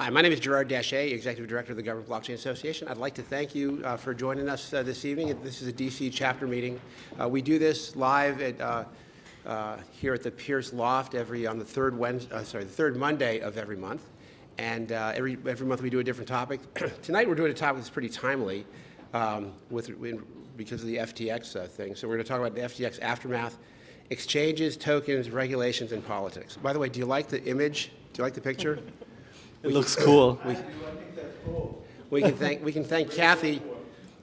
Hi, my name is Gerard Daché, Executive Director of the Government Blockchain Association. I'd like to thank you for joining us this evening. This is a DC chapter meeting. We do this live at, here at the Pierce Loft on the third Monday of every month. And every month we do a different topic. Tonight we're doing a topic that's pretty timely because of the FTX thing. So we're going to talk about the FTX aftermath, exchanges, tokens, regulations, and politics. By the way, do you like the image? Do you like the picture? It looks cool. We can thank Kathy.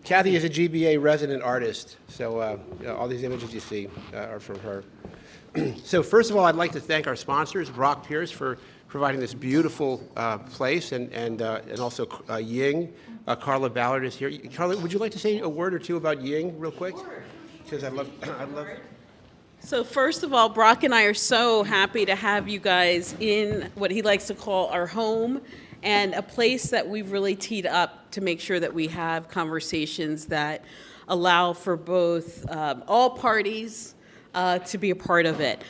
Kathy is a GBA resident artist, so all these images you see are from her. So first of all, I'd like to thank our sponsors, Brock Pierce, for providing this beautiful place, and also Ying. Carla Ballard is here. Carla, would you like to say a word or two about Ying real quick? Because I'd love. So first of all, Brock and I are so happy to have you guys in what he likes to call our home, and a place that we've really teed up to make sure that we have conversations that allow for both all parties to be a part of it.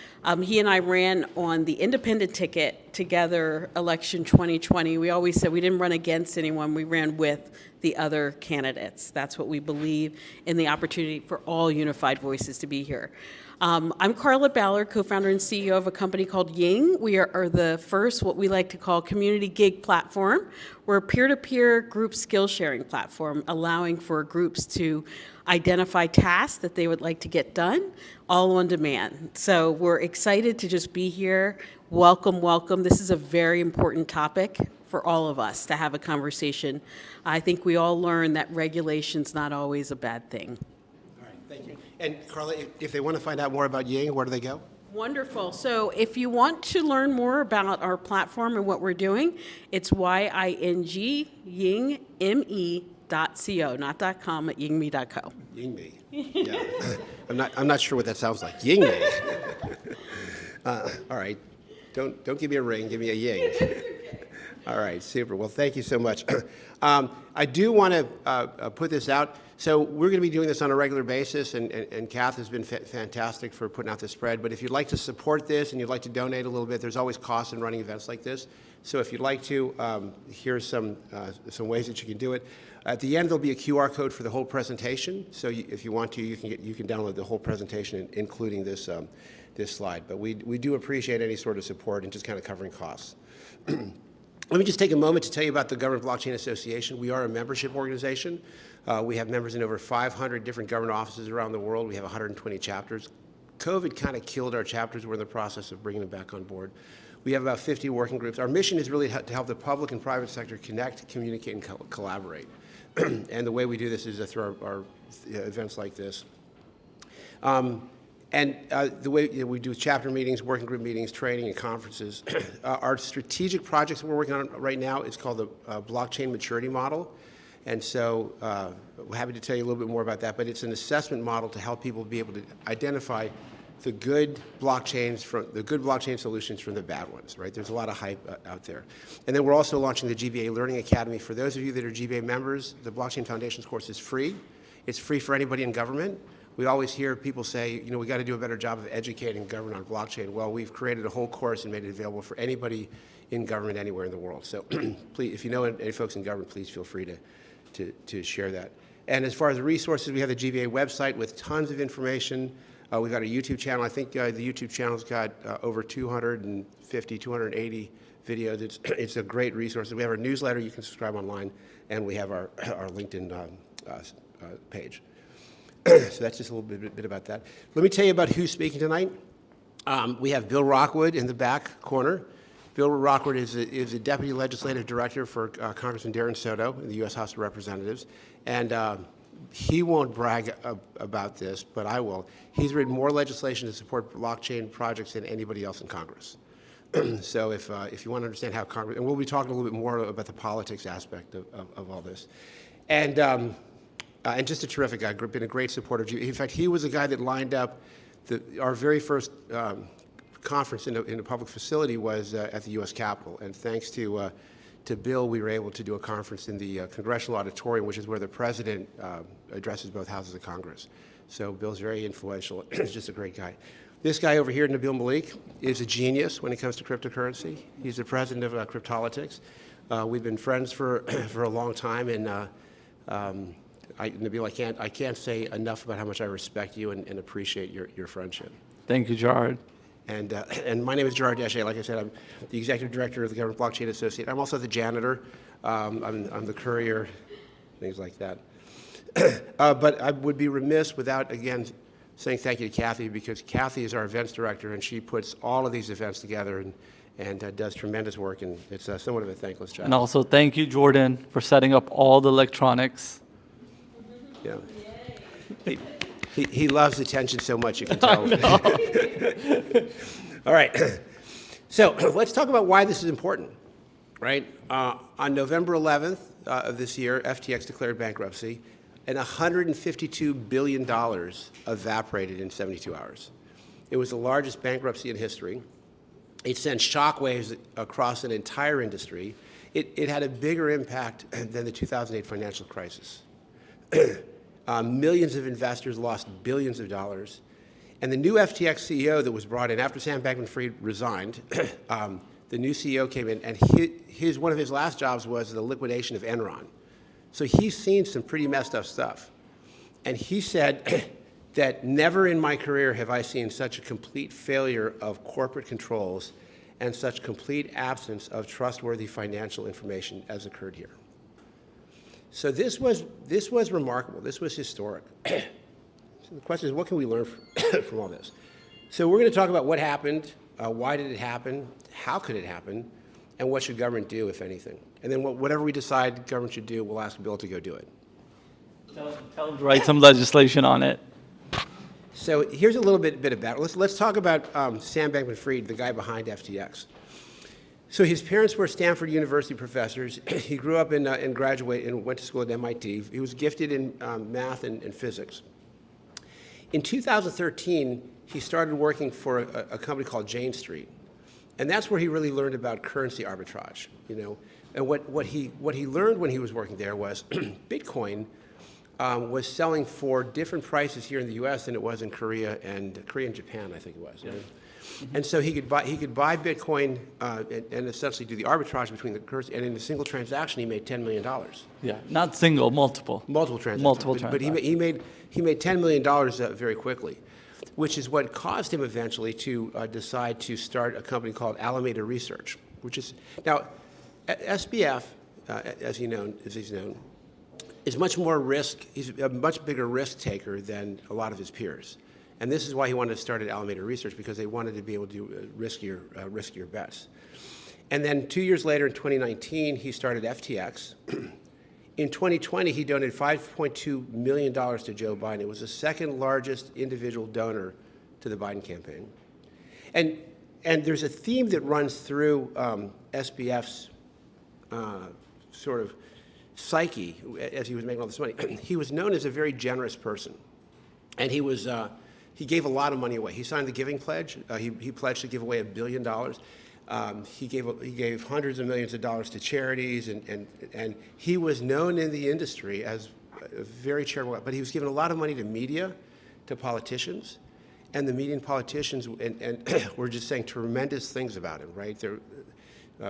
He and I ran on the independent ticket together, election 2020. We always said we didn't run against anyone, we ran with the other candidates. That's what we believe in, the opportunity for all unified voices to be here. I'm Carla Ballard, co-founder and CEO of a company called Ying. We are the first, what we like to call, community gig platform. We're a peer-to-peer group skill sharing platform, allowing for groups to identify tasks that they would like to get done, all on demand. So we're excited to just be here. Welcome, welcome. This is a very important topic for all of us to have a conversation. I think we all learn that regulation's not always a bad thing. Thank you. And Carla, if they want to find out more about Ying, where do they go? Wonderful. So if you want to learn more about our platform and what we're doing, it's Ying, me.co, not .com, at yingme.co. Yingme. Yeah. I'm not sure what that sounds like. Yingme. All right. Don't give me a ring. Give me a Ying. All right. Super. Well, thank you so much. I do want to put this out. So we're going to be doing this on a regular basis, and Kath has been fantastic for putting out the spread. But if you'd like to support this and you'd like to donate a little bit, there's always costs in running events like this. So if you'd like to, here's some ways that you can do it. At the end, there'll be a QR code for the whole presentation. So if you want to, you can download the whole presentation, including this slide. But we do appreciate any sort of support and just kind of covering costs. Let me just take a moment to tell you about the Government Blockchain Association. We are a membership organization. We have members in over 500 different government offices around the world. We have 120 chapters. COVID kind of killed our chapters. We're in the process of bringing them back on board. We have about 50 working groups. Our mission is really to help the public and private sector connect, communicate, and collaborate. And the way we do this is through our events like this. The way we do chapter meetings, working group meetings, training, and conferences. Our strategic projects that we're working on right now is called the Blockchain Maturity Model. And so we're happy to tell you a little bit more about that, but it's an assessment model to help people be able to identify the good blockchain solutions from the bad ones, right? There's a lot of hype out there. And then we're also launching the GBA Learning Academy. For those of you that are GBA members, the Blockchain Foundations course is free. It's free for anybody in government. We always hear people say, you know, we got to do a better job of educating government on blockchain. Well, we've created a whole course and made it available for anybody in government anywhere in the world. So please, if you know any folks in government, please feel free to share that. And as far as the resources, we have the GBA website with tons of information. We've got a YouTube channel. I think the YouTube channel's got over 250, 280 videos. It's a great resource. We have our newsletter. You can subscribe online. And we have our LinkedIn page. So that's just a little bit about that. Let me tell you about who's speaking tonight. We have Bill Rockwood in the back corner. Bill Rockwood is a Deputy Legislative Director for Congressman Darren Soto in the U.S. House of Representatives. And he won't brag about this, but I will. He's written more legislation to support blockchain projects than anybody else in Congress. So if you want to understand how Congress, and we'll be talking a little bit more about the politics aspect of all this. And just a terrific guy, been a great supporter of you. In fact, he was the guy that lined up our very first conference in a public facility was at the U.S. Capitol. And thanks to Bill, we were able to do a conference in the Congressional Auditorium, which is where the president addresses both houses of Congress. So Bill's very influential. He's just a great guy. This guy over here, Nabil Malik, is a genius when it comes to cryptocurrency. He's the president of Cryptolitics. We've been friends for for a long time, and Nabil, I can't say enough about how much I respect you and appreciate your friendship. Thank you, Gerard. And my name is Gerard Deshay. Like I said, I'm the executive director of the Government Blockchain Associate. I'm also the janitor. I'm the courier, things like that. But I would be remiss without, again, saying thank you to Kathy, because Kathy is our events director, and she puts all of these events together and does tremendous work, and it's somewhat of a thankless job. And also thank you, Jordan, for setting up all the electronics. Yeah. He loves attention so much, you can tell. All right. So let's talk about why this is important, right? On November 11th of this year, FTX declared bankruptcy, and $152 billion evaporated in 72 hours. It was the largest bankruptcy in history. It sent shockwaves across an entire industry. It had a bigger impact than the 2008 financial crisis. Millions of investors lost billions of dollars. And the new FTX CEO that was brought in after Sam Bankman-Fried resigned, the new CEO came in, and one of his last jobs was the liquidation of Enron. So he's seen some pretty messed up stuff. And he said that never in my career have I seen such a complete failure of corporate controls and such complete absence of trustworthy financial information as occurred here. So this was remarkable. This was historic. So the question is, what can we learn from all this? So we're going to talk about what happened, why did it happen, how could it happen, and what should government do, if anything. And then whatever we decide government should do, we'll ask Bill to go do it. Tell him to write some legislation on it. So here's a little bit about it. Let's talk about Sam Bankman-Fried, the guy behind FTX. So his parents were Stanford University professors. He grew up and graduated and went to school at MIT. He was gifted in math and physics. In 2013, he started working for a company called Jane Street, and that's where he really learned about currency arbitrage. And what he learned when he was working there was Bitcoin was selling for different prices here in the U.S. than it was in Korea and Japan, I think it was. Yeah. And so he could buy Bitcoin and essentially do the arbitrage between the currency. And in a single transaction, he made $10 million. Yeah, not single, multiple. Multiple transactions. Multiple But transactions. he made $10 million very quickly, which is what caused him eventually to decide to start a company called Alameda Research, which is now SBF, as he's known, is much more risk. He's a much bigger risk taker than a lot of his peers. And this is why he wanted to start at Alameda Research, because they wanted to be able to do riskier bets. And then 2 years later, in 2019, he started FTX. In 2020, he donated $5.2 million to Joe Biden. It was the second largest individual donor to the Biden campaign. And there's a theme that runs through SBF's sort of psyche as he was making all this money. He was known as a very generous person. And he gave a lot of money away. He signed the Giving Pledge. He pledged to give away $1 billion. He gave hundreds of millions of dollars to charities, and he was known in the industry as a very charitable. But he was giving a lot of money to media, to politicians, and the media and politicians and were just saying tremendous things about him. Right? They're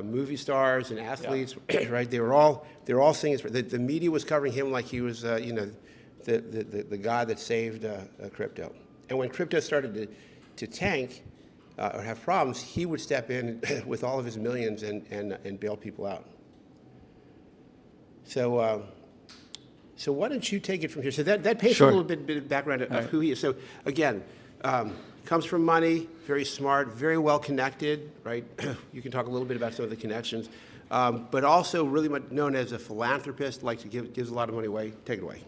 movie stars and athletes. Yeah. Right? They were all saying the media was covering him like he was the guy that saved crypto. And when crypto started to tank or have problems, he would step in with all of his millions and bail people out. So why don't you take it from here? So that paints Sure. a little bit of background of who he is. So again, comes from money, very smart, very well connected, right? You can talk a little bit about some of the connections, but also really known as a philanthropist, likes to gives a lot of money away. Take it away.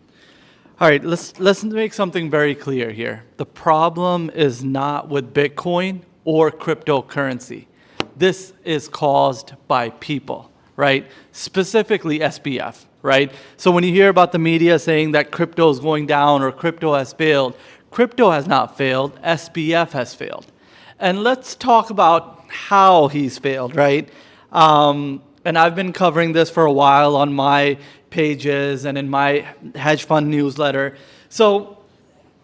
All right, let's make something very clear here. The problem is not with Bitcoin or cryptocurrency. This is caused by people, right? Specifically SBF, right? So when you hear about the media saying that crypto is going down or crypto has failed, crypto has not failed, SBF has failed. And let's talk about how he's failed, right? And I've been covering this for a while on my pages and in my hedge fund newsletter. So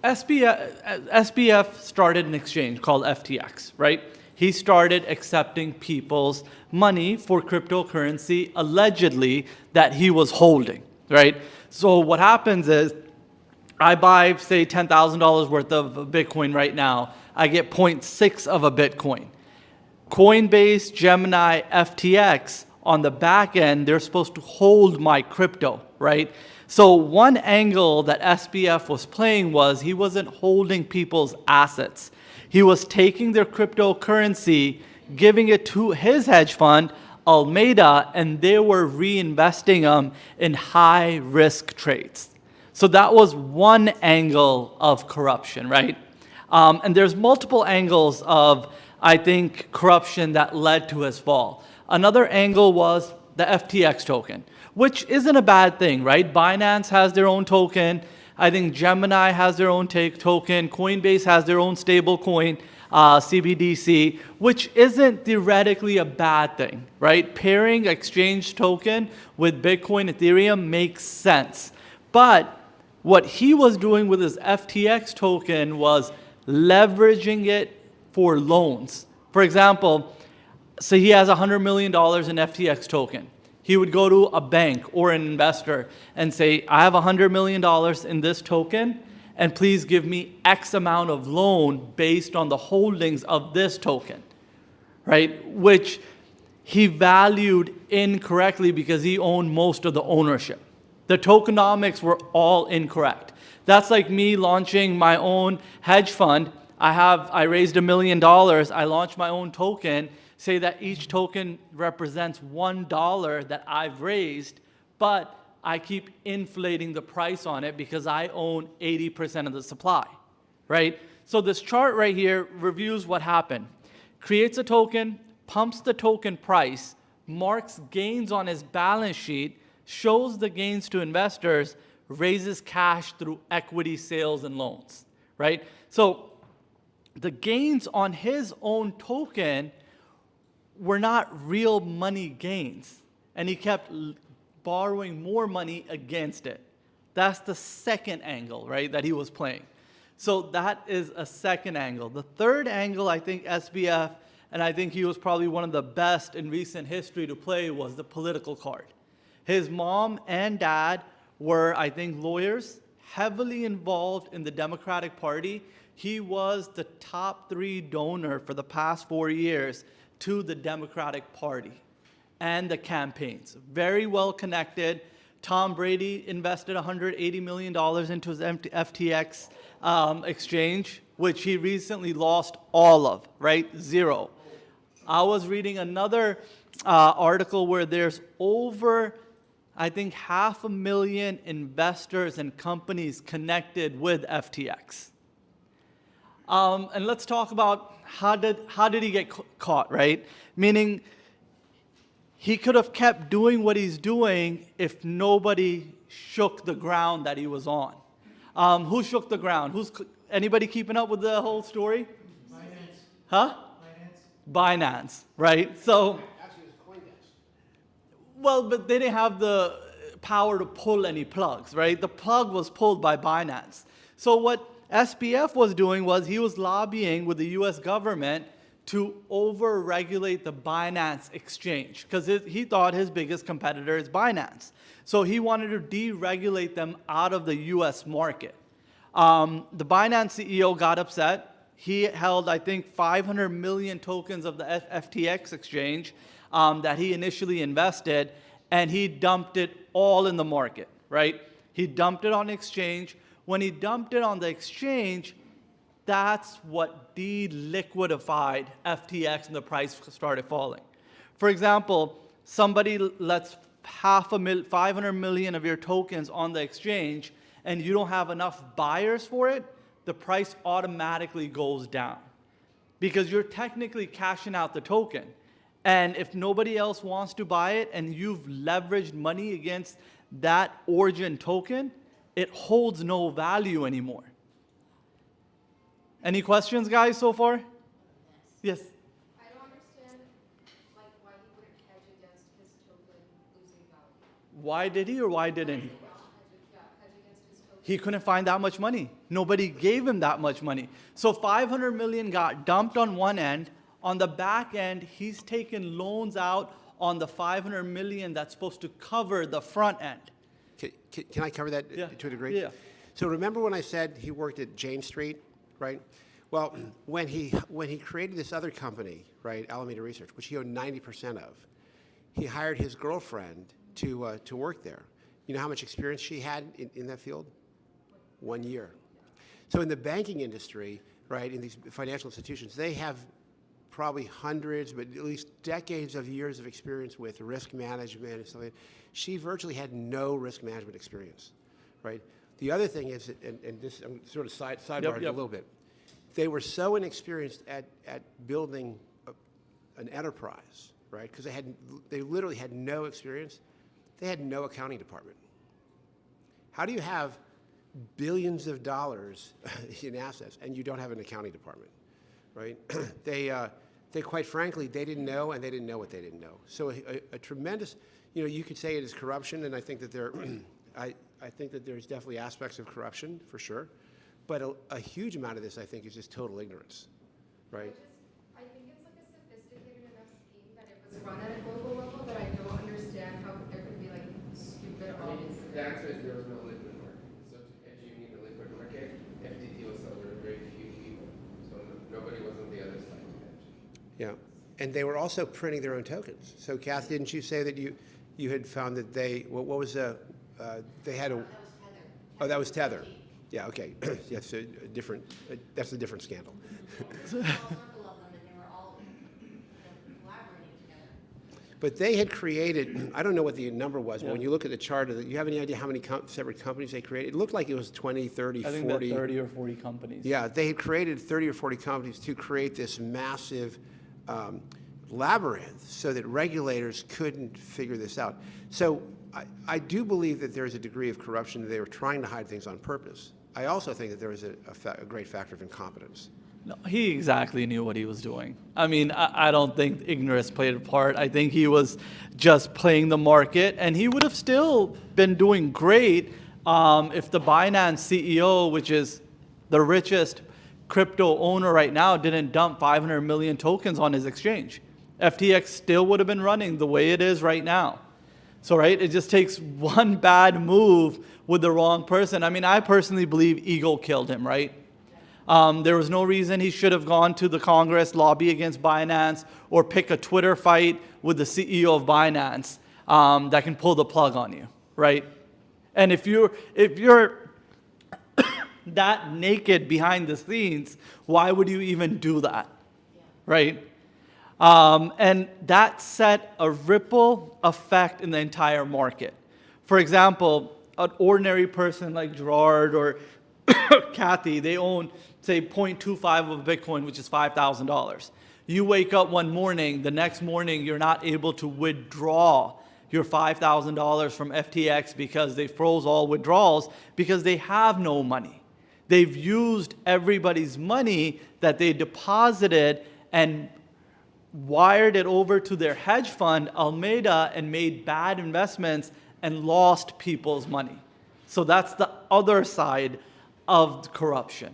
SBF started an exchange called FTX, right? he started accepting people's money for cryptocurrency, allegedly, that he was holding, right? So what happens is, I buy, say, $10,000 worth of Bitcoin right now. I get 0.6 of a Bitcoin. Coinbase, Gemini, FTX, on the back end, they're supposed to hold my crypto, right? So one angle that SBF was playing was he wasn't holding people's assets. He was taking their cryptocurrency, giving it to his hedge fund, Alameda, and they were reinvesting them in high-risk trades. So that was one angle of corruption, right? And there's multiple angles of, I think, corruption that led to his fall. Another angle was the FTX token, which isn't a bad thing, right? Binance has their own token. I think Gemini has their own token. Coinbase has their own stable coin, CBDC, which isn't theoretically a bad thing, right? Pairing exchange token with Bitcoin, Ethereum makes sense. But what he was doing with his FTX token was leveraging it for loans. For example, say he has $100 million in FTX token. He would go to a bank or an investor and say, I have $100 million in this token, and please give me X amount of loan based on the holdings of this token, right? Which he valued incorrectly because he owned most of the ownership. The tokenomics were all incorrect. That's like me launching my own hedge fund. I raised $1 million. I launched my own token. Say that each token represents $1 that I've raised, but I keep inflating the price on it because I own 80% of the supply, right? So this chart right here reviews what happened. Creates a token, pumps the token price, marks gains on his balance sheet, shows the gains to investors, raises cash through equity sales and loans, right? So the gains on his own token were not real money gains, and he kept borrowing more money against it. That's the second angle, right, that he was playing. So that is a second angle. The third angle, I think SBF, and I think he was probably one of the best in recent history to play, was the political card. His mom and dad were, I think, lawyers, heavily involved in the Democratic Party. He was the top 3 donor for the past 4 years to the Democratic Party and the campaigns. Very well connected. Tom Brady invested $180 million into his FTX exchange, which he recently lost all of, right? 0. I was reading another article where there's over, I think, 500,000 investors and companies connected with FTX. And let's talk about how did he get caught, right? Meaning, he could have kept doing what he's doing if nobody shook the ground that he was on. Who shook the ground? Anybody keeping up with the whole story? Binance. Huh? Binance, right? So, Actually, it was Coindesk. well, but they didn't have the power to pull any plugs, right? The plug was pulled by Binance. So what SBF was doing was he was lobbying with the US government to over-regulate the Binance exchange because he thought his biggest competitor is Binance. So he wanted to deregulate them out of the US market. The Binance CEO got upset. He held, I think, 500 million tokens of the FTX exchange that he initially invested, and he dumped it all in the market, right? He dumped it on the exchange. When he dumped it on the exchange, that's what deliquidified FTX and the price started falling. For example, somebody lets 500 million of your tokens on the exchange and you don't have enough buyers for it, the price automatically goes down because you're technically cashing out the token. And if nobody else wants to buy it and you've leveraged money against that origin token, it holds no value anymore. Any questions, guys, so far? Yes. I don't understand, like, why he wouldn't hedge against his token losing value. Why did he or why didn't he? Hedge against his token. He couldn't find that much money. Nobody gave him that much money. So 500 million got dumped on one end. On the back end, he's taken loans out on the 500 million that's supposed to cover the front end. Can I cover that Yeah. to a degree? Yeah. So remember when I said he worked at Jane Street, right? Well, when he created this other company, right, Alameda Research, which he owned 90% of, he hired his girlfriend to work there. You know how much experience she had in that field? 1 year. So in the banking industry, right, in these financial institutions, they have probably hundreds, but at least decades of years of experience with risk management and stuff like that. She virtually had no risk management experience, right? The other thing is, and this, I'm sort of sidebarring a little bit, they were so inexperienced at building an enterprise, right? Because they literally had no experience. They had no accounting department. How do you have billions of dollars in assets and you don't have an accounting department, right? They quite frankly, they didn't know, and they didn't know what they didn't know. So a tremendous, you could say it is corruption, and I think that I think that there's definitely aspects of corruption for sure, but a huge amount of this I think is just total ignorance, right? I think it's like a sophisticated enough scheme that it was run at a global level, but I don't understand how there could be like stupid obvious. The answer is there was no liquid market. So to hedge, you need a liquid market. FTT was sold to very few people, so nobody was on the other side to hedge. Yeah, and they were also printing their own tokens. So Kath, didn't you say that you had found that what was they had a? That was Tether. Oh, that was Tether. Yeah. Okay. Yes. That's a different scandal. There was a whole circle of them, and they were all collaborating together. But they had created, I don't know what the number was, but when you look at the chart, you have any idea how many separate companies they created? It looked like it was 20, 30, I 40. think that 30 or 40 companies. Yeah, they had created 30 or 40 companies to create this massive labyrinth so that regulators couldn't figure this out. So I do believe that there is a degree of corruption. They were trying to hide things on purpose. I also think that there was a great factor of incompetence. No, he exactly knew what he was doing. I mean, I don't think ignorance played a part. I think he was just playing the market, and he would have still been doing great if the Binance CEO, which is the richest crypto owner right now, didn't dump 500 million tokens on his exchange. FTX still would have been running the way it is right now. So, right, it just takes one bad move with the wrong person. I mean, I personally believe ego killed him, right? There was no reason he should have gone to the Congress, lobby against Binance, or pick a Twitter fight with the CEO of Binance that can pull the plug on you, right? And if you're that naked behind the scenes, why would you even do that, right? And that set a ripple effect in the entire market. For example, an ordinary person like Gerard or Kathy, they own, say, 0.25 of Bitcoin, which is $5,000. You wake up one morning, the next morning you're not able to withdraw your $5,000 from FTX because they froze all withdrawals because they have no money. They've used everybody's money that they deposited and wired it over to their hedge fund, Alameda, and made bad investments and lost people's money. So that's the other side of corruption.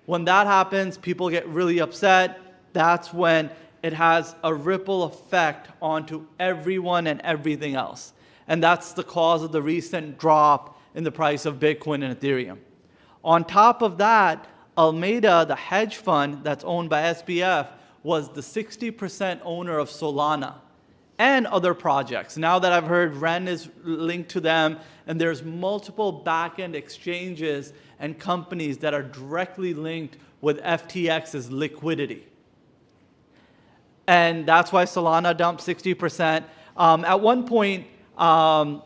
When that happens, people get really upset. That's when it has a ripple effect onto everyone and everything else. And that's the cause of the recent drop in the price of Bitcoin and Ethereum. On top of that, Alameda, the hedge fund that's owned by SBF, was the 60% owner of Solana and other projects. Now that I've heard Ren is linked to them, and there's multiple back-end exchanges and companies that are directly linked with FTX's liquidity. And that's why Solana dumped 60%. At one point, the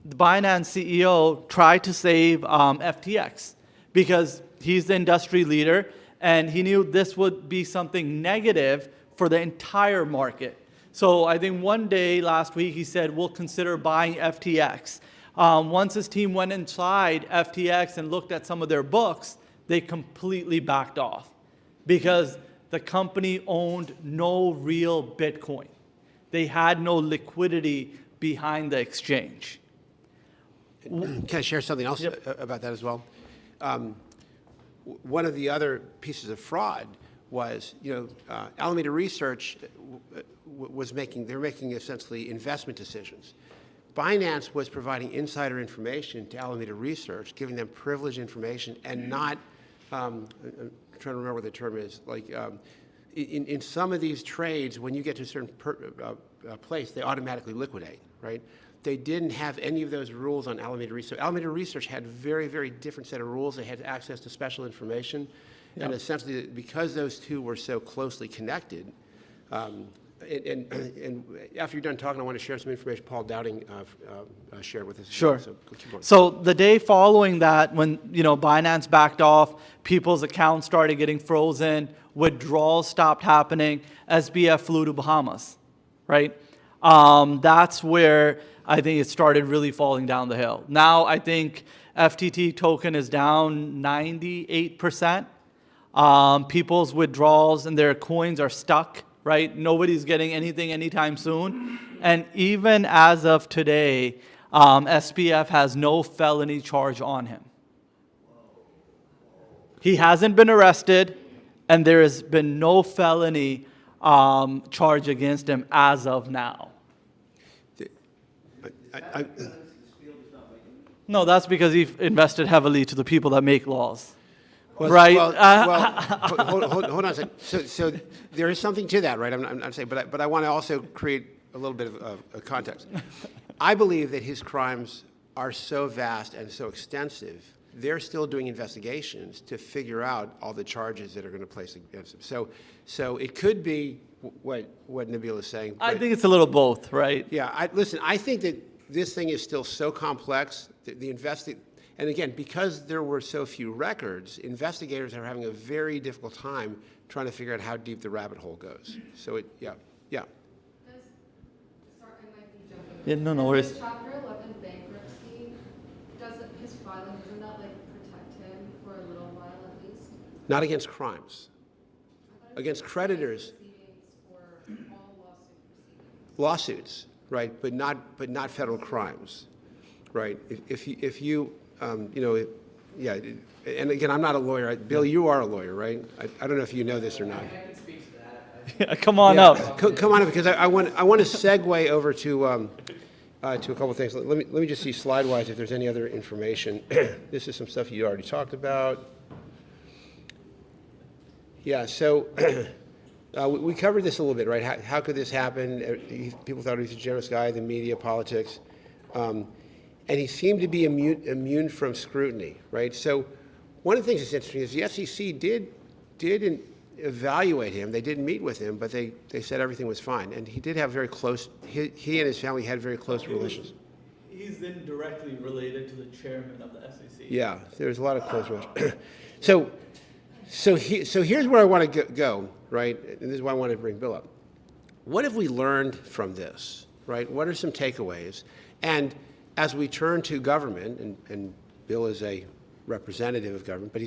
Binance CEO tried to save FTX because he's the industry leader, and he knew this would be something negative for the entire market. So I think one day last week he said, we'll consider buying FTX. Once his team went inside FTX and looked at some of their books, they completely backed off because the company owned no real Bitcoin. They had no liquidity behind the exchange. Can I share something else about that as well? One of the other pieces of fraud was, Alameda Research they're making essentially investment decisions. Binance was providing insider information to Alameda Research, giving them privileged information and not, I'm trying to remember what the term is, like in some of these trades, when you get to a certain place, they automatically liquidate, right? They didn't have any of those rules on Alameda Research. Alameda Research had very, very different set of rules. They had access to special information. And essentially, because those two were so closely connected, and after you're done talking, I want to share some information Paul Dowding shared with us. Sure. So keep going. So the day following that, when Binance backed off, people's accounts started getting frozen, withdrawals stopped happening, SBF flew to Bahamas, right? That's where I think it started really falling down the hill. Now I think FTT token is down 98%. People's withdrawals and their coins are stuck, right? Nobody's getting anything anytime soon. And even as of today, SBF has no felony charge on him. He hasn't been arrested, and there has been no felony charge against him as of now. No, that's because he invested heavily to the people that make laws. Right. Hold on a second. So there is something to that, right? I'm saying, but I want to also create a little bit of context. I believe that his crimes are so vast and so extensive, they're still doing investigations to figure out all the charges that are going to place against him. So it could be what Nabil is saying. I think it's a little both, right? Yeah. Listen, I think that this thing is still so complex. And again, because there were so few records, investigators are having a very difficult time trying to figure out how deep the rabbit hole goes. So Sorry, I might be jumping. Yeah, no worries. Does Chapter 11 bankruptcy, his filing, doesn't that protect him for a little while at least? Not against crimes. Against creditors. Proceedings for all lawsuit proceedings. Lawsuits, right? But not federal crimes, right? If you yeah. And again, I'm not a lawyer. Bill, you are a lawyer, right? I don't know if you know this or not. I can speak to that. Come on up. Come on up, because I want to segue over to a couple of things. Let me just see slide-wise if there's any other information. This is some stuff you already talked about. Yeah, so we covered this a little bit, right? How could this happen? People thought he was a generous guy, the media, politics. And he seemed to be immune from scrutiny, right? So one of the things that's interesting is the SEC did evaluate him. They didn't meet with him, but they said everything was fine. And he did have very close, he and his family had very close relations. He's indirectly related to the chairman of the SEC. Yeah, there's a lot of close relations. So here's where I want to go, right? And this is why I want to bring Bill up. What have we learned from this, right? What are some takeaways? And as we turn to government, and Bill is a representative of government, but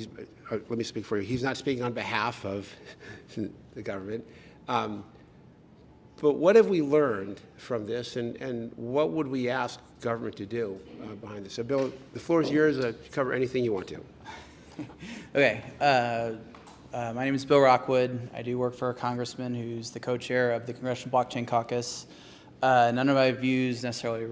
let me speak for you. He's not speaking on behalf of the government. But what have we learned from this, and what would we ask government to do behind this? So, Bill, the floor is yours to cover anything you want to. Okay. My name is Bill Rockwood. I do work for a congressman who's the co-chair of the Congressional Blockchain Caucus. None of my views necessarily,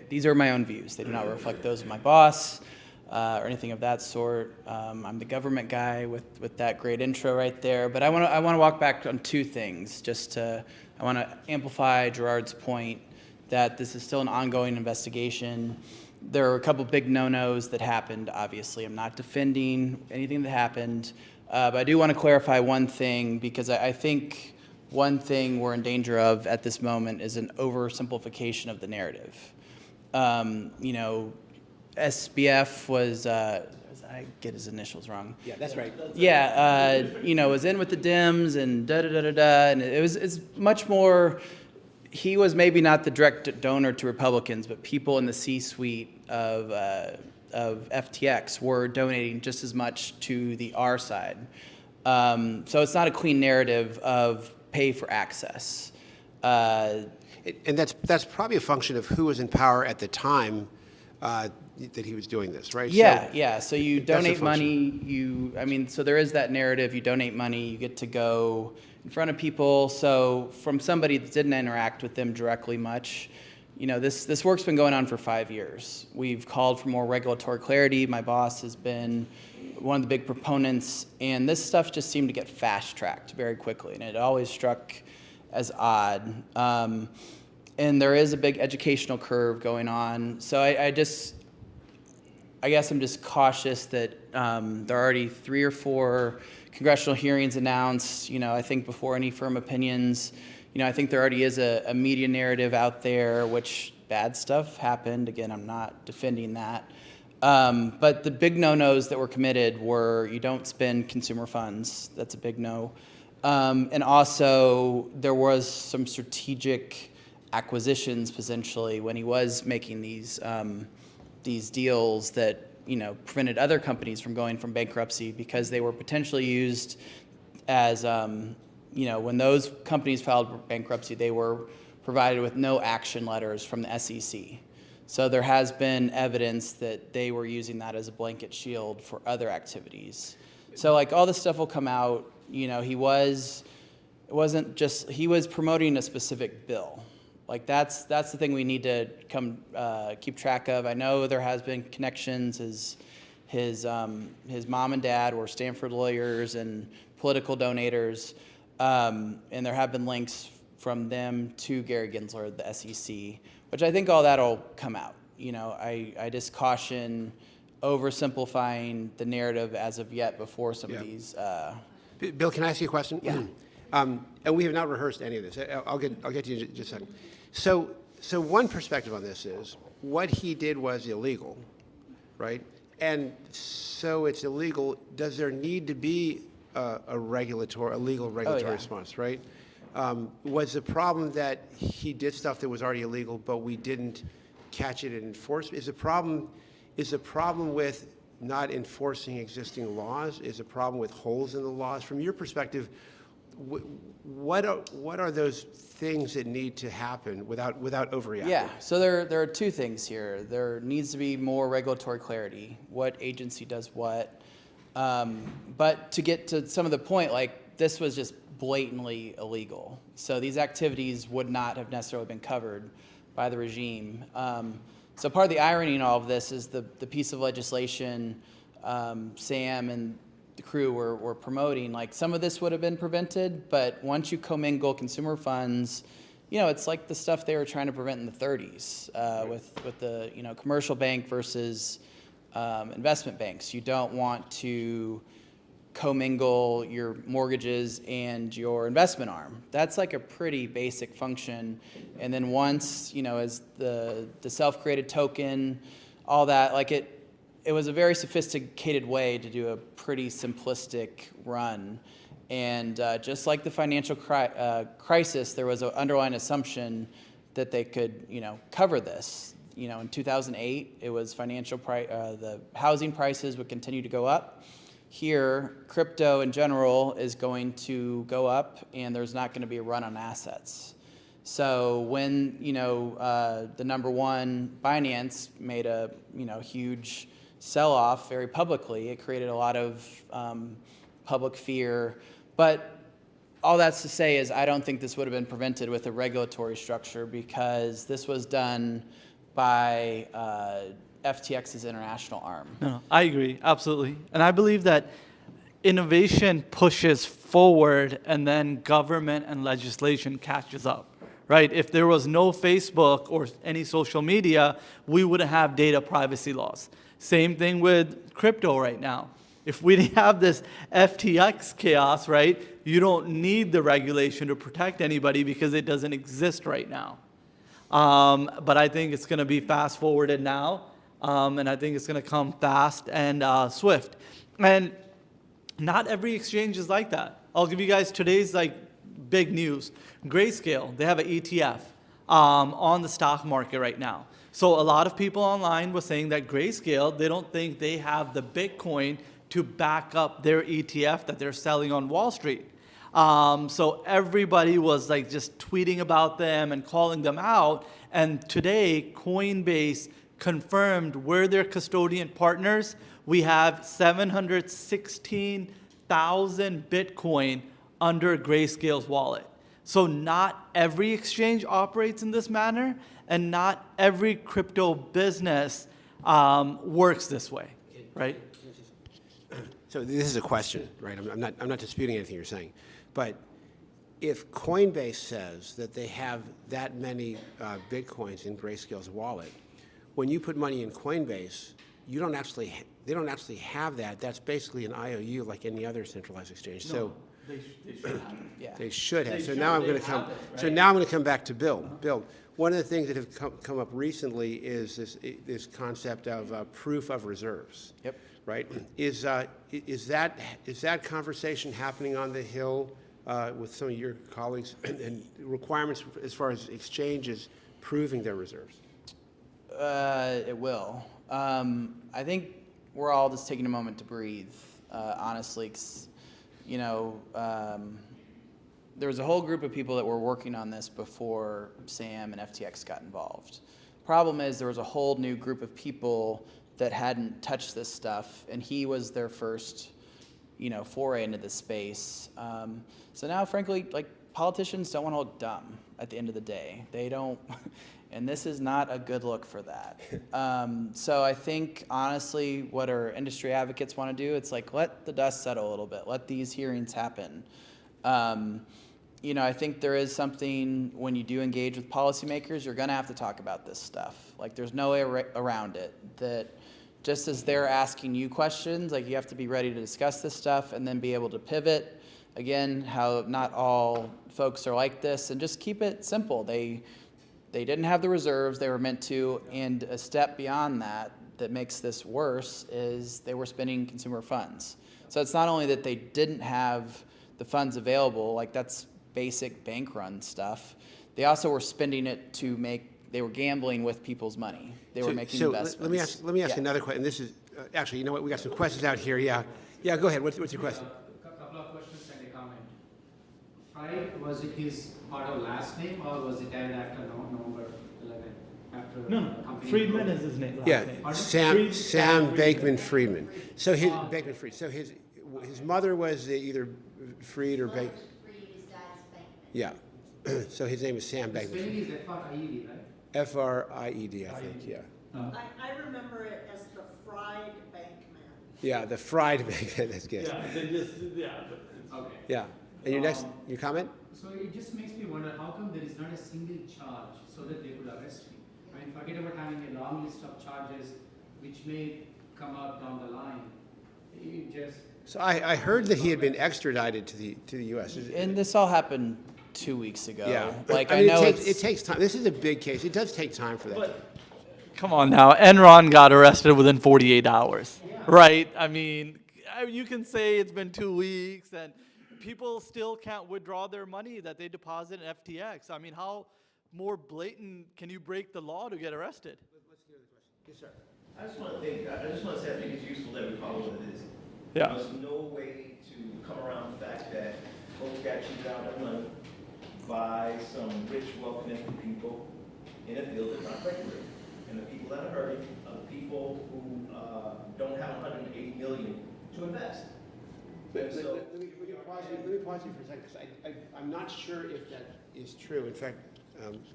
these are my own views. They do not reflect those of my boss or anything of that sort. I'm the government guy with that great intro right there. But I want to walk back on two things. I want to amplify Gerard's point that this is still an ongoing investigation. There are a couple big no-nos that happened, obviously. I'm not defending anything that happened. But I do want to clarify one thing, because I think one thing we're in danger of at this moment is an oversimplification of the narrative. SBF was, I get his initials wrong. Yeah, that's right. Yeah, was in with the Dems and da-da-da-da-da, and it's much more, he was maybe not the direct donor to Republicans, but people in the C-suite of FTX were donating just as much to the R side. So it's not a clean narrative of pay for access. And that's probably a function of who was in power at the time that he was doing this, right? Yeah, So yeah. So you that's the donate function. money, so there is that narrative, you donate money, you get to go in front of people. So from somebody that didn't interact with them directly much, this work's been going on for 5 years. We've called for more regulatory clarity. My boss has been one of the big proponents, and this stuff just seemed to get fast-tracked very quickly, and it always struck as odd. And there is a big educational curve going on. So I guess I'm just cautious that there are already 3 or 4 congressional hearings announced. I think before any firm opinions, I think there already is a media narrative out there, which bad stuff happened. Again, I'm not defending that. But the big no-nos that were committed were you don't spend consumer funds. That's a big no. And also there was some strategic acquisitions potentially when he was making these deals that prevented other companies from going from bankruptcy because they were potentially used as when those companies filed bankruptcy, they were provided with no action letters from the SEC. So there has been evidence that they were using that as a blanket shield for other activities. So all this stuff will come out. He was promoting a specific bill. That's the thing we need to keep track of. I know there has been connections. His mom and dad were Stanford lawyers and political donators, and there have been links from them to Gary Gensler, the SEC, which I think all that'll come out. I just caution oversimplifying the narrative as of yet before some of these. Bill, can I ask you a question? Yeah. And we have not rehearsed any of this. I'll get to you in just a second. So one perspective on this is what he did was illegal, right? And so it's illegal. Does there need to be a legal regulatory response, right? Was the problem that he did stuff that was already illegal, but we didn't catch it and enforce? Is the problem with not enforcing existing laws? Is the problem with holes in the laws? From your perspective, what are those things that need to happen without overreacting? Yeah, so there are 2 things here. There needs to be more regulatory clarity. What agency does what? But to get to some of the point, this was just blatantly illegal. So these activities would not have necessarily been covered by the regime. So part of the irony in all of this is the piece of legislation Sam and the crew were promoting. Some of this would have been prevented, but once you commingle consumer funds, it's like the stuff they were trying to prevent in the 30s with the commercial bank versus investment banks. You don't want to commingle your mortgages and your investment arm. That's a pretty basic function. And then once, as the self-created token, all that, it was a very sophisticated way to do a pretty simplistic run. And just like the financial crisis, there was an underlying assumption that they could, cover this. In 2008, it was the housing prices would continue to go up. Here, crypto in general is going to go up, and there's not going to be a run on assets. So when the number one, Binance, made a huge sell-off very publicly, it created a lot of public fear. But all that's to say is I don't think this would have been prevented with a regulatory structure because this was done by FTX's international arm. No, I agree, absolutely. And I believe that innovation pushes forward and then government and legislation catches up, right? If there was no Facebook or any social media, we wouldn't have data privacy laws. Same thing with crypto right now. If we didn't have this FTX chaos, right, you don't need the regulation to protect anybody because it doesn't exist right now. But I think it's going to be fast forwarded now. And I think it's going to come fast and swift. And not every exchange is like that. I'll give you guys today's big news. Grayscale, they have an ETF on the stock market right now. So a lot of people online were saying that Grayscale, they don't think they have the Bitcoin to back up their ETF that they're selling on Wall Street. So everybody was just tweeting about them and calling them out. And today, Coinbase confirmed we're their custodian partners. We have 716,000 Bitcoin under Grayscale's wallet. So not every exchange operates in this manner, and not every crypto business works this way, right? So this is a question, right? I'm not disputing anything you're saying, but if Coinbase says that they have that many Bitcoins in Grayscale's wallet, when you put money in Coinbase, they don't actually have that. That's basically an IOU like any other centralized exchange. So They should have it. Yeah. they should have. They So should. now I'm They going to come. have it, So right? now I'm going to come back to Bill. Bill, one of the things that have come up recently is this concept of proof of reserves. Yep. Right? Is that conversation happening on the Hill with some of your colleagues, and requirements as far as exchanges proving their reserves? It will. I think we're all just taking a moment to breathe, honestly, 'cause, you know, there was a whole group of people that were working on this before Sam and FTX got involved. Problem is, there was a whole new group of people that hadn't touched this stuff, and he was their first, you know, foray into this space. So now, frankly, like, politicians don't want to look dumb at the end of the day. They don't, and this is not a good look for that. So I think, honestly, what our industry advocates want to do, it's like, let the dust settle a little bit. Let these hearings happen. You know, I think there is something, when you do engage with policymakers, you're going to have to talk about this stuff. Like, there's no way around it. That just as they're asking you questions, like, you have to be ready to discuss this stuff and then be able to pivot. Again, how not all folks are like this, and just keep it simple. They didn't have the reserves they were meant to, and a step beyond that that makes this worse is they were spending consumer funds. So it's not only that they didn't have the funds available, like, that's basic bank run stuff. They also were spending it to they were gambling with people's money. They were making investments. Let me ask Yeah. another question. This is actually, you know what? We got some questions out here. Yeah, go ahead. What's your question? A couple of questions and a comment. Fried, was it his part of last name, or was it added after November 11? After No, company Friedman broke? is his name. last Yeah, name. Pardon? Sam Bankman-Friedman. So his mother was either Fried or Bank. Free, his dad's bank. Yeah. So his name is Sam The spelling Bankman. is F-R-I-E-D, right? F-R-I-E-D, I think. Yeah. I remember it as the fried bankman. Yeah, the fried Bankman. That's good. Yeah, they just, yeah. Okay. Yeah. And your comment? So it just makes me wonder, how come there is not a single charge so that they could arrest him? I mean, forget about having a long list of charges which may come out down the line. It just, So I heard that he had been extradited to the U.S. And this all happened 2 weeks ago. Yeah. Like, I I mean, know it takes time. This is a big case. It does take time for that. But come on now, Enron got arrested within 48 hours, right? I mean, you can say it's been 2 weeks, and people still can't withdraw their money that they deposit in FTX. I mean, how more blatant can you break the law to get arrested? Yes, sir. I just want to say I think it's useful that we call it what it is. Yeah. There's no way to come around the fact that folks got cheated out of their money by some rich, well-connected people in a field that's not regulated. And the people that are hurting are the people who don't have 180 million to invest. Let So- me pause you for a second, because I'm not sure if that is true. In fact,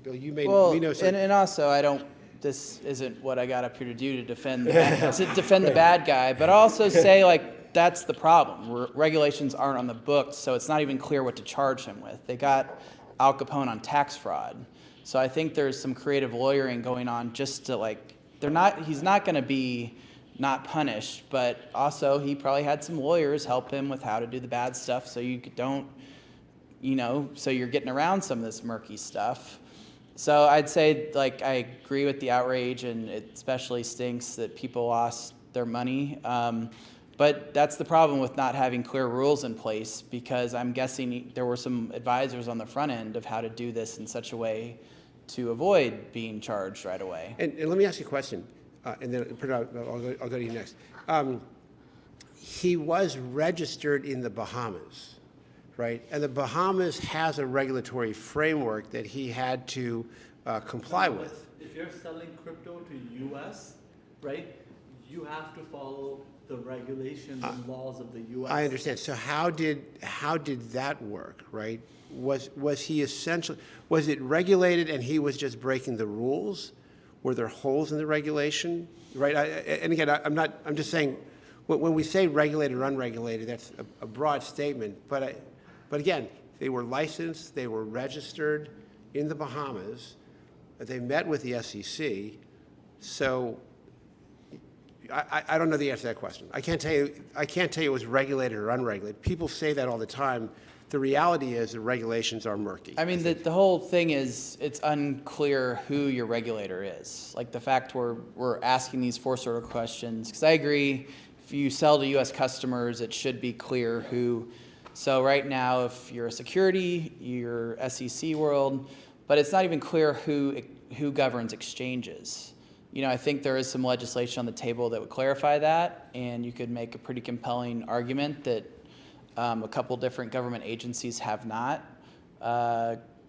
Bill, we know something. and also this isn't what I got up here to do to defend the bad guy, but also say, like, that's the problem. Regulations aren't on the books, so it's not even clear what to charge him with. They got Al Capone on tax fraud. So I think there's some creative lawyering going on just to, like, he's not going to be not punished, but also he probably had some lawyers help him with how to do the bad stuff so you don't, so you're getting around some of this murky stuff. So I'd say, like, I agree with the outrage, and it especially stinks that people lost their money. But that's the problem with not having clear rules in place, because I'm guessing there were some advisors on the front end of how to do this in such a way to avoid being charged right away. And let me ask you a question, and then I'll go to you next. He was registered in the Bahamas, right? And the Bahamas has a regulatory framework that he had to comply with. if you're selling crypto to US, right, you have to follow the regulations and laws of the US. I understand. So how did that work, right? Was he essentially, was it regulated and he was just breaking the rules? Were there holes in the regulation, right? And again, I'm just saying, when we say regulated or unregulated, that's a broad statement. But again, they were licensed, they were registered in the Bahamas, they met with the SEC. So I don't know the answer to that question. I can't tell you it was regulated or unregulated. People say that all the time. The reality is the regulations are murky. I mean, the whole thing is it's unclear who your regulator is. Like the fact we're asking these four sort of questions, because I agree, if you sell to U.S. customers, it should be clear who. So right now, if you're a security, you're SEC world, but it's not even clear who governs exchanges. You know, I think there is some legislation on the table that would clarify that, and you could make a pretty compelling argument that a couple different government agencies have not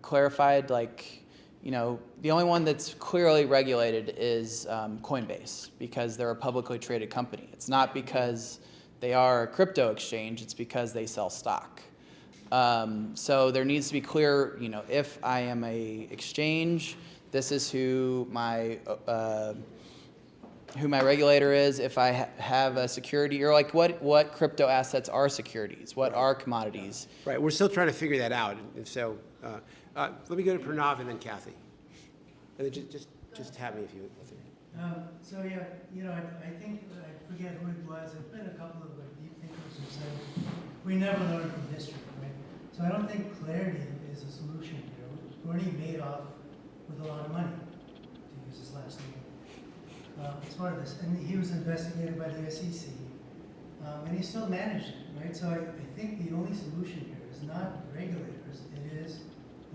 clarified. Like, you know, the only one that's clearly regulated is Coinbase, because they're a publicly traded company. It's not because they are a crypto exchange, it's because they sell stock. So there needs to be clear, you know, if I am a exchange, this is who my regulator is. If I have a security, or like what crypto assets are securities, what are commodities. Right, we're still trying to figure that out. And so let me go to Pranav and then Kathy. And then just have me if you. So yeah, you know, I think, I forget who it was, there's been a couple of deep thinkers who said, we never learn from history, right? So I don't think clarity is a solution here. Bernie Madoff with a lot of money, to use his last name, as part of this. And he was investigated by the SEC, and he still managed it, right? So I think the only solution here is not regulators, it is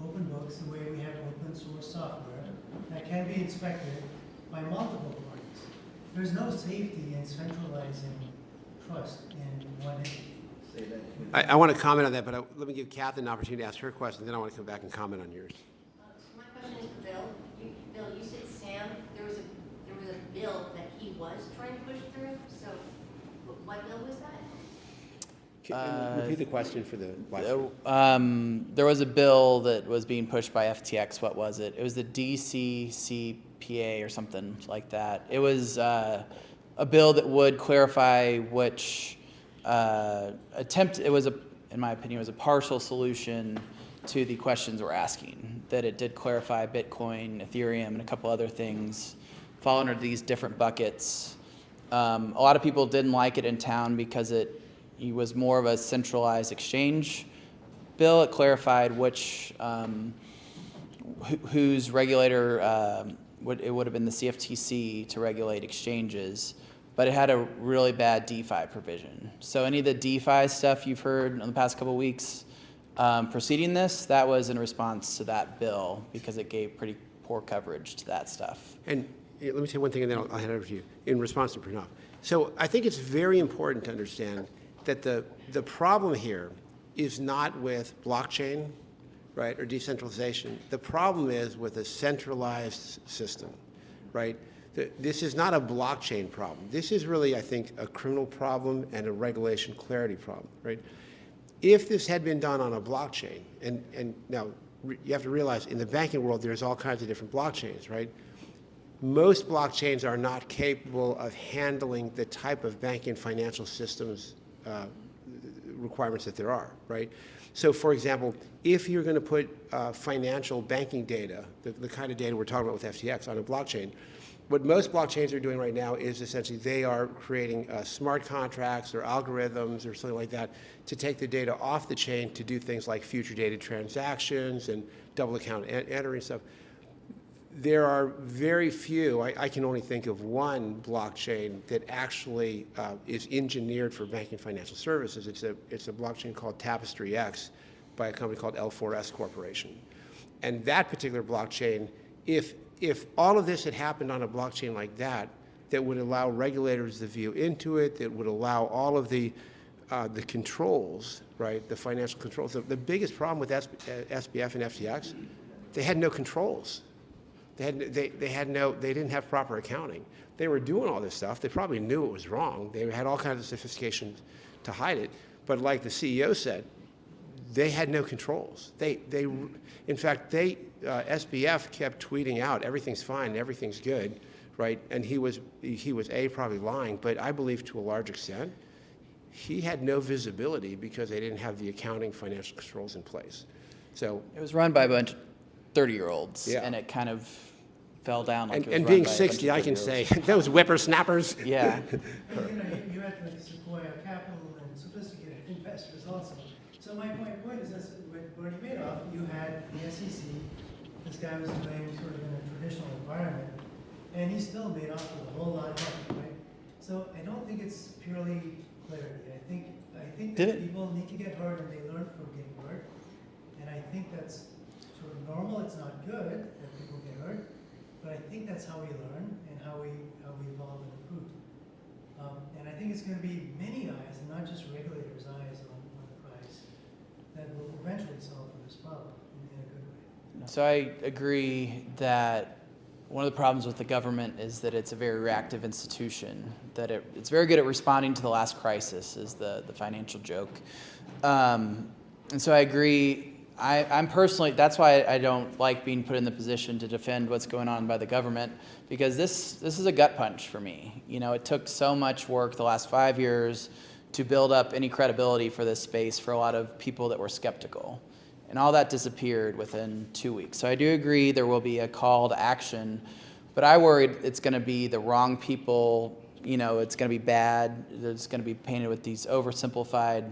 open books, the way we have open source software that can be inspected by multiple parties. There's no safety in centralizing trust in one entity. I want to comment on that, but let me give Kathy an opportunity to ask her question, then I want to come back and comment on yours. So my question is for Bill. Bill, you said Sam, there was a bill that he was trying to push through, so what bill was that? Repeat the question for the live. There was a bill that was being pushed by FTX. What was it? It was the DCCPA or something like that. It was a bill that would clarify which it was in my opinion, it was a partial solution to the questions we're asking. That it did clarify Bitcoin, Ethereum, and a couple other things fall under these different buckets. A lot of people didn't like it in town because it was more of a centralized exchange bill. It clarified which whose regulator it would have been the CFTC to regulate exchanges, but it had a really bad DeFi provision. So any of the DeFi stuff you've heard in the past couple of weeks preceding this, that was in response to that bill because it gave pretty poor coverage to that stuff. And let me say one thing and then I'll hand it over to you in response to Pranav. So I think it's very important to understand that the problem here is not with blockchain, right, or decentralization. The problem is with a centralized system, right? This is not a blockchain problem. This is really, I think, a criminal problem and a regulation clarity problem, right? If this had been done on a blockchain, and now you have to realize in the banking world there's all kinds of different blockchains, right? Most blockchains are not capable of handling the type of banking and financial systems requirements that there are, right? So for example, if you're going to put financial banking data, the kind of data we're talking about with FTX on a blockchain, what most blockchains are doing right now is essentially they are creating smart contracts or algorithms or something like that to take the data off the chain to do things like future dated transactions and double account entering stuff. There are very few, I can only think of one blockchain that actually is engineered for banking financial services. It's a blockchain called Tapestry X by a company called L4S Corporation. And that particular blockchain, if all of this had happened on a blockchain like that, that would allow regulators to view into it, that would allow all of the controls, right, the financial controls. The biggest problem with SBF and FTX, they had no controls. They didn't have proper accounting. They were doing all this stuff. They probably knew it was wrong. They had all kinds of sophistication to hide it. But like the CEO said, they had no controls. In fact, SBF kept tweeting out, everything's fine, everything's good, right? And he was probably lying, but I believe to a large extent, he had no visibility because they didn't have the accounting financial controls in place. So It was run by a bunch of 30-year-olds, Yeah. and it kind of fell down like it was and run being by a bunch 60, of I can say, 30-year-olds. those whippersnappers. Yeah. And, you had like Sequoia Capital and sophisticated investors also. So my point is this, with Bernie Madoff, you had the SEC, this guy was doing sort of in a traditional environment, and he still made off with a whole lot of money, right? So I don't think it's purely clarity. I think that people need to get hurt and they learn from getting hurt. And I think that's sort of normal. It's not good that people get hurt, but I think that's how we learn and how we evolve and improve. And I think it's going to be many eyes, and not just regulators' eyes on the prize, that will eventually solve for this problem in a good way. So I agree that one of the problems with the government is that it's a very reactive institution, that it's very good at responding to the last crisis, is the financial joke. And so I agree. I'm personally, that's why I don't like being put in the position to defend what's going on by the government, because this is a gut punch for me. You know, it took so much work the last 5 years to build up any credibility for this space for a lot of people that were skeptical. And all that disappeared within 2 weeks. So I do agree there will be a call to action, but I worried it's going to be the wrong people, you know, it's going to be bad, it's going to be painted with these oversimplified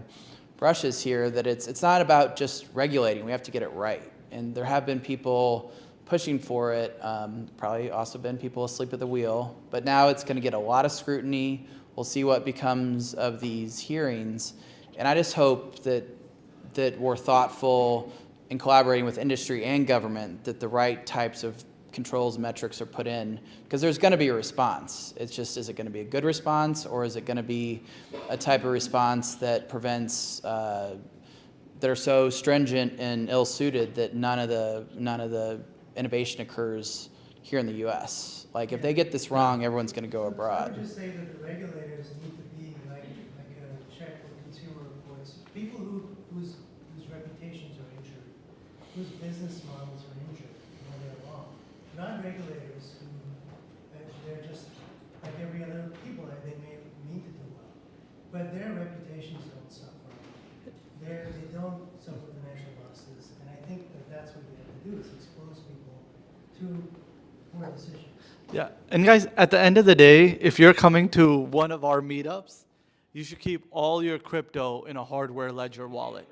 brushes here, that it's not about just regulating, we have to get it right. And there have been people pushing for it, probably also been people asleep at the wheel, but now it's going to get a lot of scrutiny. We'll see what becomes of these hearings. And I just hope that we're thoughtful in collaborating with industry and government, that the right types of controls and metrics are put in, because there's going to be a response. It's just, is it going to be a good response, or is it going to be a type of response that prevents, that are so stringent and ill-suited that none of the innovation occurs here in the U.S. Like, if they get this wrong, everyone's going to go I abroad. would just say that the regulators need to be like a check with Consumer Reports. People whose reputations are injured, whose business models are injured when they're wrong. Not regulators who, they're just like every other people, they may mean to do well, but their reputations don't suffer. They don't suffer financial losses, and I think that that's what we have to do, is expose people to poor decisions. Yeah, and guys, at the end of the day, if you're coming to one of our meetups, you should keep all your crypto in a hardware ledger wallet.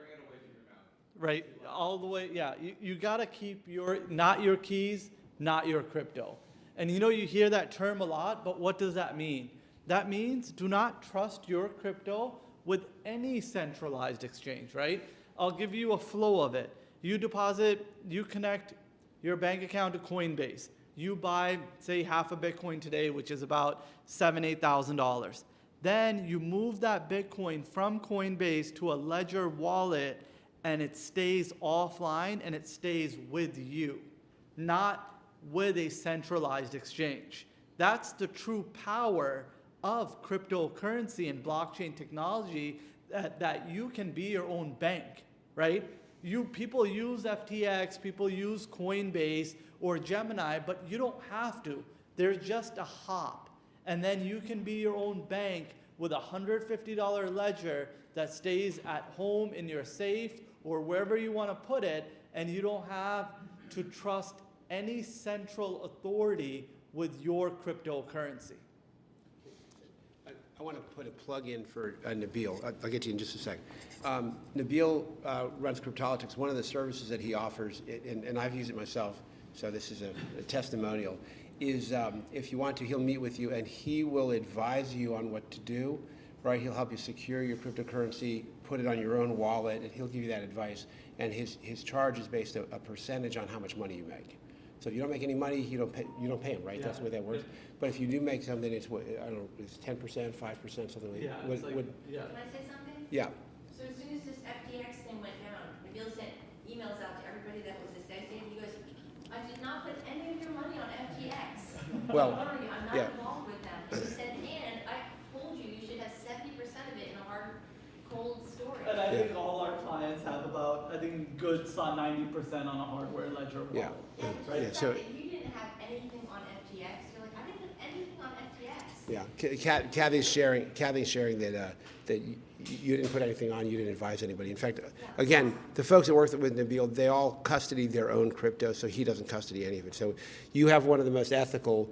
Right, all the way, yeah. You gotta keep not your keys, not your crypto. And you know, you hear that term a lot, but what does that mean? That means do not trust your crypto with any centralized exchange, right? I'll give you a flow of it. You connect your bank account to Coinbase. You buy, say, half a Bitcoin today, which is about $7,000, $8,000. Then you move that Bitcoin from Coinbase to a ledger wallet, and it stays offline and it stays with you, not with a centralized exchange. That's the true power of cryptocurrency and blockchain technology, that you can be your own bank, right? People use FTX, people use Coinbase or Gemini, but you don't have to. There's just a hop. And then you can be your own bank with a $150 ledger that stays at home in your safe or wherever you want to put it, and you don't have to trust any central authority with your cryptocurrency. I want to put a plug in for Nabil. I'll get to you in just a second. Nabil runs Cryptolitics. One of the services that he offers, and I've used it myself, so this is a testimonial, is if you want to, he'll meet with you and he will advise you on what to do, right? He'll help you secure your cryptocurrency, put it on your own wallet, and he'll give you that advice. And his charge is based a percentage on how much money you make. So if you don't make any money, you don't pay him, right? Yeah. That's the way that works. But if you do make something, it's what, I don't know, it's 10%, 5%, something like that. Yeah, Can I say something? Yeah. So as soon as this FTX thing went down, Nabil sent emails out to everybody that was associated. He goes, I did not put any of your money on Well, I'm not yeah. involved with them. And he said, and I told you, you should have 70% of it in a hard, cold storage. And I think all our clients have about, I think goods on 90% on a hardware ledger wallet. Yeah. Yeah, but Yeah, the so- fact that you didn't have anything on FTX, you're like, I didn't have anything on FTX. Yeah, Kathy's sharing that that you didn't put anything on, you didn't advise anybody. In fact, again, the folks that work with Nabil, they all custody their own crypto, so he doesn't custody any of it. So you have one of the most ethical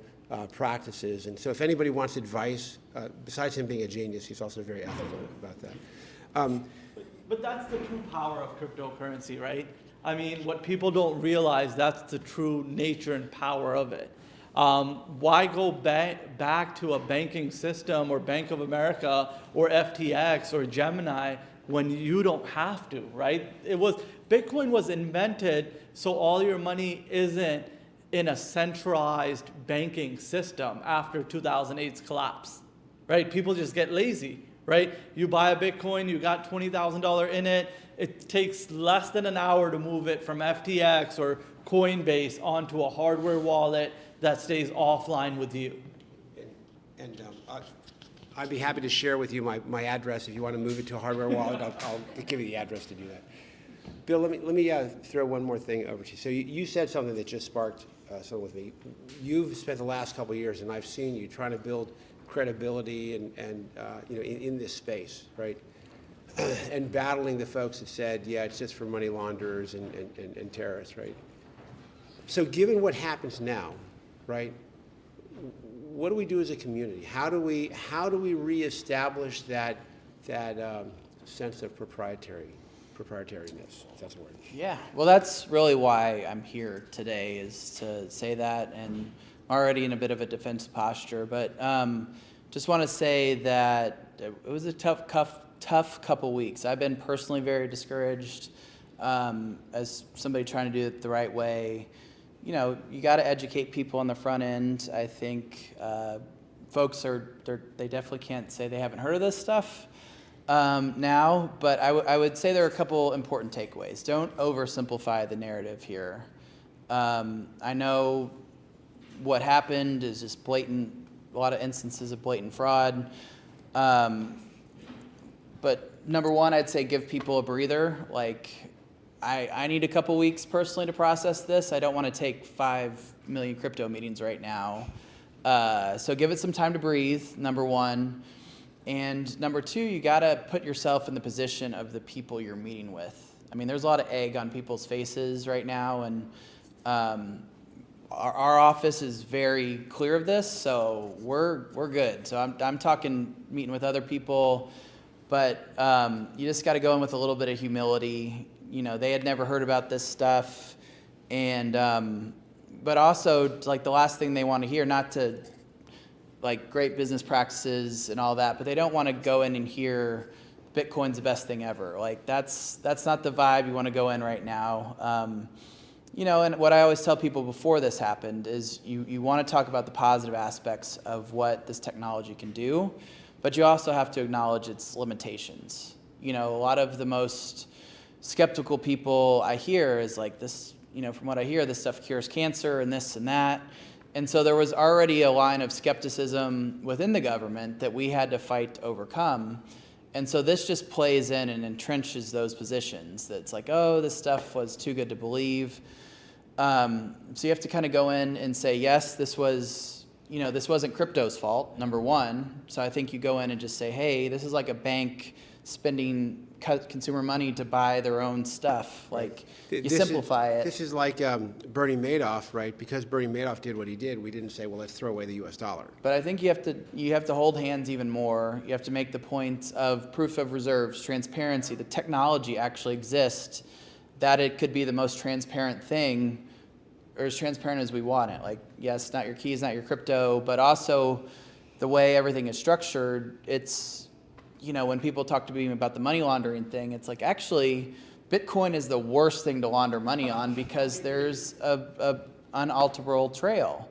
practices, and so if anybody wants advice, besides him being a genius, he's also very ethical about that. But that's the true power of cryptocurrency, right? I mean, what people don't realize, that's the true nature and power of it. Why go back to a banking system or Bank of America or FTX or Gemini when you don't have to, right? Bitcoin was invented so all your money isn't in a centralized banking system after 2008's collapse, right? People just get lazy, right? You buy a Bitcoin, you got $20,000 in it. It takes less than an hour to move it from FTX or Coinbase onto a hardware wallet that stays offline with you. And I'd be happy to share with you my address. If you want to move it to a hardware wallet, I'll give you the address to do that. Bill, let me throw one more thing over to you. So you said something that just sparked something with me. You've spent the last couple of years, and I've seen you trying to build credibility and in this space, right? And battling the folks that said, yeah, it's just for money launderers and terrorists, right? So given what happens now, right, what do we do as a community? How do we reestablish that sense of proprietariness, if that's a word? Yeah, well, that's really why I'm here today, is to say that, and I'm already in a bit of a defensive posture, but just want to say that it was a tough couple weeks. I've been personally very discouraged as somebody trying to do it the right way. You know, you got to educate people on the front end. I think folks they definitely can't say they haven't heard of this stuff now, but I would say there are a couple important takeaways. Don't oversimplify the narrative here. I know what happened is just blatant, a lot of instances of blatant fraud. But number one, I'd say give people a breather. Like, I need a couple weeks personally to process this. I don't want to take 5 million crypto meetings right now. So give it some time to breathe, number one. And number two, you got to put yourself in the position of the people you're meeting with. I mean, there's a lot of egg on people's faces right now, and our office is very clear of this, so we're good. So I'm talking meeting with other people, but you just got to go in with a little bit of humility. You know, they had never heard about this stuff, and but also, like, the last thing they want to hear, not to like great business practices and all that, but they don't want to go in and hear Bitcoin's the best thing ever. Like, that's not the vibe you want to go in right now. You know, and what I always tell people before this happened is you want to talk about the positive aspects of what this technology can do, but you also have to acknowledge its limitations. You know, a lot of the most skeptical people I hear is like, this, you know, from what I hear, this stuff cures cancer and this and that. And so there was already a line of skepticism within the government that we had to fight to overcome. And so this just plays in and entrenches those positions. That's like, oh, this stuff was too good to believe. So you have to kind of go in and say, yes, this wasn't crypto's fault, number one. So I think you go in and just say, hey, this is like a bank spending consumer money to buy their own stuff. Like, you simplify it. This is like Bernie Madoff, right? Because Bernie Madoff did what he did, we didn't say, well, let's throw away the U.S. dollar. But I think you have to hold hands even more. You have to make the point of proof of reserves, transparency. The technology actually exists, that it could be the most transparent thing, or as transparent as we want it. Like, yes, not your keys, not your crypto, but also the way everything is structured. It's, you know, when people talk to me about the money laundering thing, it's like, actually, Bitcoin is the worst thing to launder money on because there's a unalterable trail.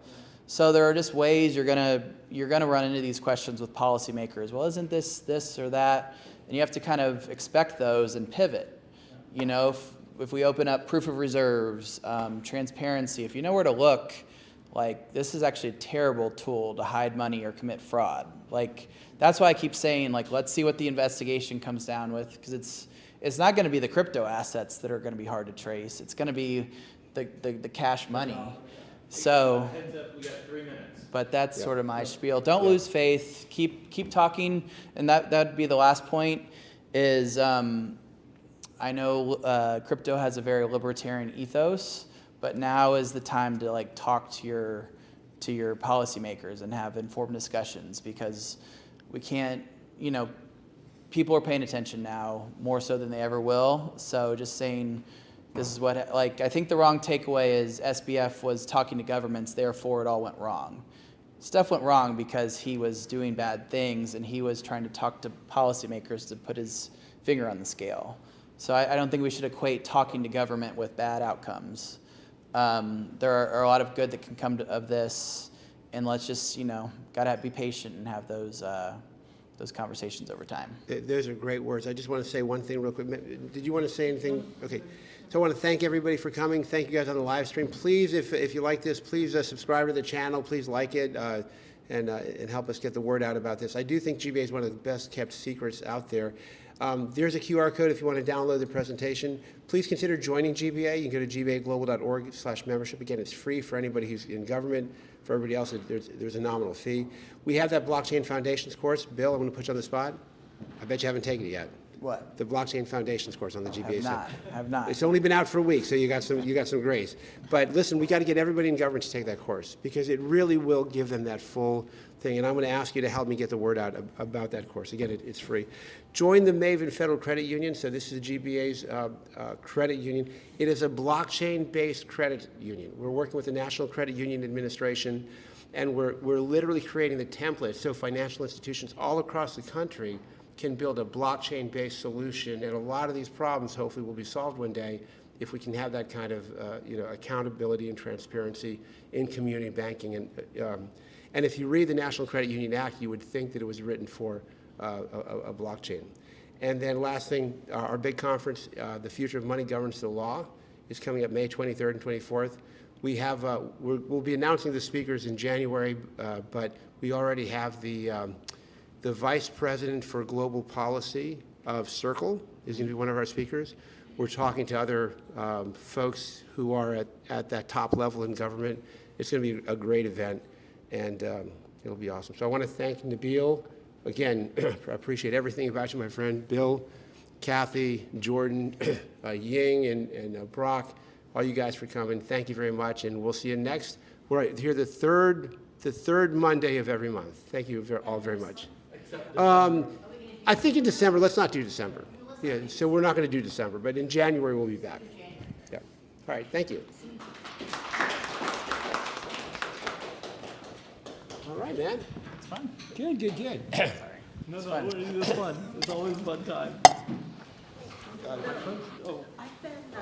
So there are just ways you're gonna run into these questions with policymakers. Well, isn't this or that? And you have to kind of expect those and pivot. You know, if we open up proof of reserves, transparency, if you know where to look, Like, this is actually a terrible tool to hide money or commit fraud. Like, that's why I keep saying, like, let's see what the investigation comes down with, because it's not going to be the crypto assets that are going to be hard to trace. It's going to be the cash money. So, Heads up, we got 3 minutes. but that's sort of my spiel. Don't lose faith. Keep talking, and that'd be the last point. Is I know crypto has a very libertarian ethos, but now is the time to like talk to your policymakers and have informed discussions, because we can't, people are paying attention now more so than they ever will. So just saying, this is what, like, I think the wrong takeaway is SBF was talking to governments, therefore it all went wrong. Stuff went wrong because he was doing bad things and he was trying to talk to policymakers to put his finger on the scale. So I don't think we should equate talking to government with bad outcomes. There are a lot of good that can come of this, and let's just, gotta be patient and have those conversations over time. Those are great words. I just want to say one thing real quick. Did you want to say anything? Okay. So I want to thank everybody for coming. Thank you guys on the live stream. Please, if you like this, please subscribe to the channel. Please like it and help us get the word out about this. I do think GBA is one of the best kept secrets out there. There's a QR code if you want to download the presentation. Please consider joining GBA. You can go to gbaglobal.org/membership. Again, it's free for anybody who's in government. For everybody else, there's a nominal fee. We have that Blockchain Foundations course. Bill, I'm going to put you on the spot. I bet you haven't taken it yet. What? The Blockchain Foundations course on the GBA site. I have not. It's only been out for a week, so you got some grace. But listen, we got to get everybody in government to take that course, because it really will give them that full thing. And I'm going to ask you to help me get the word out about that course. Again, it's free. Join the Maven Federal Credit Union. So this is GBA's credit union. It is a blockchain-based credit union. We're working with the National Credit Union Administration, and we're literally creating the template so financial institutions all across the country can build a blockchain-based solution, and a lot of these problems hopefully will be solved one day if we can have that kind of accountability and transparency in community banking. And if you read the National Credit Union Act, you would think that it was written for a blockchain. And then last thing, our big conference, The Future of Money Governance the Law, is coming up May 23rd and 24th. We have, we'll be announcing the speakers in January, but we already have the Vice President for Global Policy of Circle is going to be one of our speakers. We're talking to other folks who are at that top level in government. It's going to be a great event, and it'll be awesome. So I want to thank Nabil. Again, I appreciate everything about you, my friend. Bill, Kathy, Jordan, Ying, and Brock, all you guys for coming. Thank you very much, and we'll see you next. We're here the third Monday of every month. Thank you all very much. I think in December, let's not do December. Yeah, so we're not going to do December, but in January we'll be back. Yeah. All right, thank you. All right, man. It's fun. Good. No, it was fun. It's always a fun time. Got it. Oh.